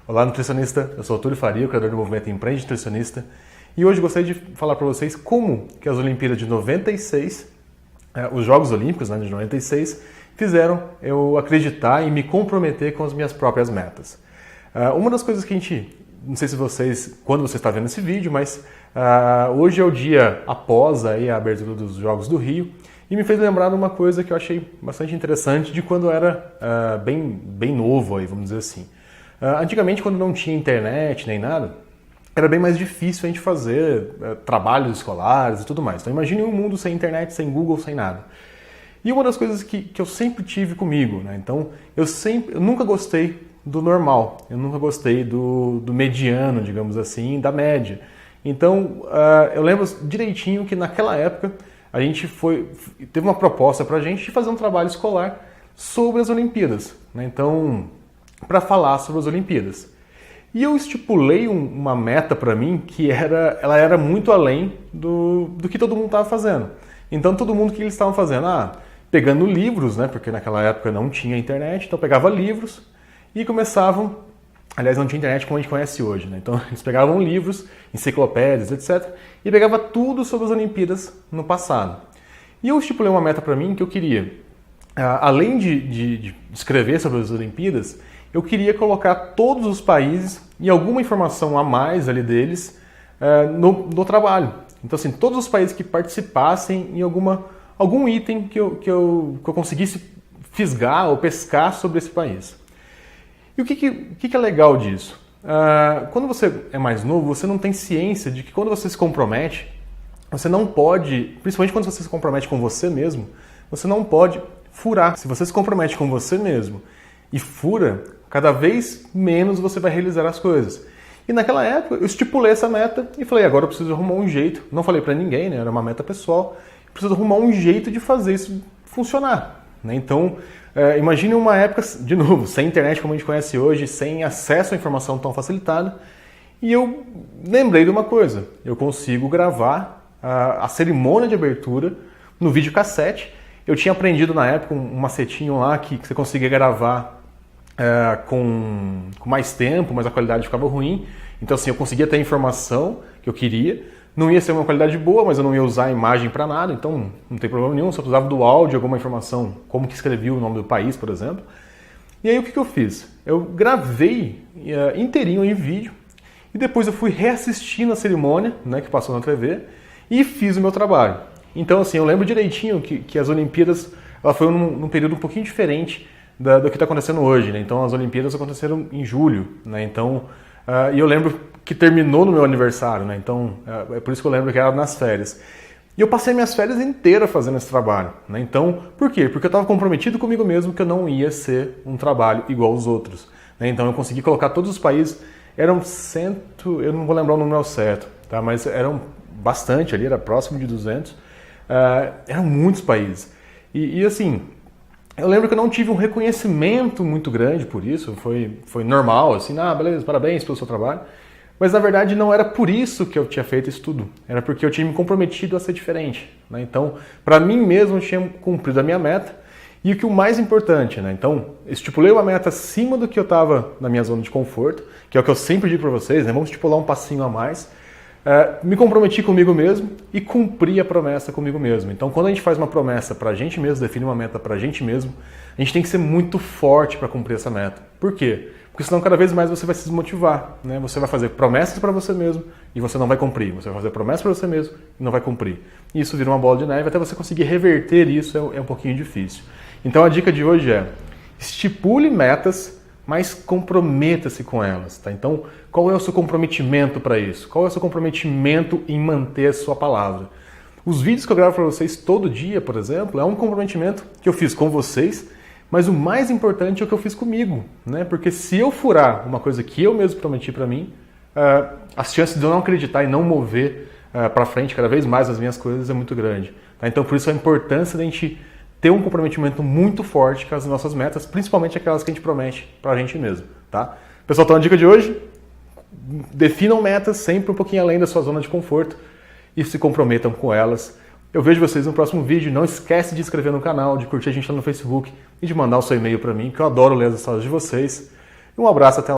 Olá, nutricionista. Eu sou o Túlio Faria, o criador do movimento Empreende Nutricionista. E hoje gostaria de falar para vocês como que as Olimpíadas de 96, os Jogos Olímpicos de 96, fizeram eu acreditar e me comprometer com as minhas próprias metas. Uma das coisas que a gente, não sei se vocês, quando você está vendo esse vídeo, mas hoje é o dia após aí a abertura dos Jogos do Rio, e me fez lembrar de uma coisa que eu achei bastante interessante de quando eu era bem novo, aí, vamos dizer assim. Antigamente, quando não tinha internet nem nada, era bem mais difícil a gente fazer trabalhos escolares e tudo mais. Então imagine um mundo sem internet, sem Google, sem nada. E uma das coisas que eu sempre tive comigo, né? Então eu nunca gostei do normal, eu nunca gostei do mediano, digamos assim, da média. Então eu lembro direitinho que naquela época a gente teve uma proposta para a gente de fazer um trabalho escolar sobre as Olimpíadas, né? Então, para falar sobre as Olimpíadas. E eu estipulei uma meta para mim que ela era muito além do que todo mundo estava fazendo. Então, todo mundo, o que eles estavam fazendo? Pegando livros, né? Porque naquela época não tinha internet, então pegava livros e começavam. Aliás, não tinha internet como a gente conhece hoje, né? Então eles pegavam livros, enciclopédias, etc. E pegava tudo sobre as Olimpíadas no passado. E eu estipulei uma meta para mim que eu queria, além de escrever sobre as Olimpíadas, eu queria colocar todos os países e alguma informação a mais ali deles no trabalho. Então, assim, todos os países que participassem em algum item que eu conseguisse fisgar ou pescar sobre esse país. E o que é legal disso? Quando você é mais novo, você não tem ciência de que quando você se compromete, você não pode, principalmente quando você se compromete com você mesmo, você não pode furar. Se você se compromete com você mesmo e fura, cada vez menos você vai realizar as coisas. E naquela época eu estipulei essa meta e falei, agora eu preciso arrumar um jeito. Não falei pra ninguém, né? Era uma meta pessoal. Preciso arrumar um jeito de fazer isso funcionar, né? Então, imagine uma época, de novo, sem internet como a gente conhece hoje, sem acesso à informação tão facilitada. E eu lembrei de uma coisa, eu consigo gravar a cerimônia de abertura no videocassete. Eu tinha aprendido na época um macetinho lá que você conseguia gravar com mais tempo, mas a qualidade ficava ruim. Então assim, eu conseguia ter a informação que eu queria. Não ia ser uma qualidade boa, mas eu não ia usar a imagem para nada, então não tem problema nenhum. Só precisava do áudio, alguma informação, como que escrevia o nome do país, por exemplo. E aí o que eu fiz? Eu gravei inteirinho em vídeo e depois eu fui reassistindo a cerimônia, né, que passou na TV, e fiz o meu trabalho. Então assim, eu lembro direitinho que as Olimpíadas ela foi num período um pouquinho diferente do que está acontecendo hoje, né? Então as Olimpíadas aconteceram em julho, né? Então, e eu lembro que terminou no meu aniversário, né? Então é por isso que eu lembro que era nas férias. E eu passei minhas férias inteiras fazendo esse trabalho, né? Então, por quê? Porque eu estava comprometido comigo mesmo que eu não ia ser um trabalho igual aos outros, né? Então eu consegui colocar todos os países, eram eu não vou lembrar o número ao certo, tá? Mas eram bastante ali, era próximo de 200, eram muitos países. E assim, eu lembro que eu não tive um reconhecimento muito grande por isso, foi normal, assim, beleza, parabéns pelo seu trabalho. Mas na verdade não era por isso que eu tinha feito isso tudo, era porque eu tinha me comprometido a ser diferente, né? Então, para mim mesmo eu tinha cumprido a minha meta e o que o mais importante, né? Então, estipulei uma meta acima do que eu estava na minha zona de conforto, que é o que eu sempre digo para vocês, né? Vamos estipular um passinho a mais. Me comprometi comigo mesmo e cumpri a promessa comigo mesmo. Então, quando a gente faz uma promessa para a gente mesmo, define uma meta para a gente mesmo, a gente tem que ser muito forte para cumprir essa meta. Por quê? Porque senão cada vez mais você vai se desmotivar, né? Você vai fazer promessas para você mesmo e você não vai cumprir. Você vai fazer promessas para você mesmo e não vai cumprir. E isso vira uma bola de neve, até você conseguir reverter isso é um pouquinho difícil. Então a dica de hoje é, estipule metas, mas comprometa-se com elas, tá? Então, qual é o seu comprometimento para isso? Qual é o seu comprometimento em manter a sua palavra? Os vídeos que eu gravo para vocês todo dia, por exemplo, é um comprometimento que eu fiz com vocês, mas o mais importante é o que eu fiz comigo, né? Porque se eu furar uma coisa que eu mesmo prometi para mim, as chances de eu não acreditar e não mover para frente cada vez mais as minhas coisas é muito grande, tá? Então, por isso a importância da gente ter um comprometimento muito forte com as nossas metas, principalmente aquelas que a gente promete para a gente mesmo, tá? Pessoal, então a dica de hoje, definam metas sempre um pouquinho além da sua zona de conforto e se comprometam com elas. Eu vejo vocês no próximo vídeo. Não esquece de se inscrever no canal, de curtir a gente lá no Facebook e de mandar o seu e-mail para mim, que eu adoro ler as histórias de vocês. Um abraço, até lá.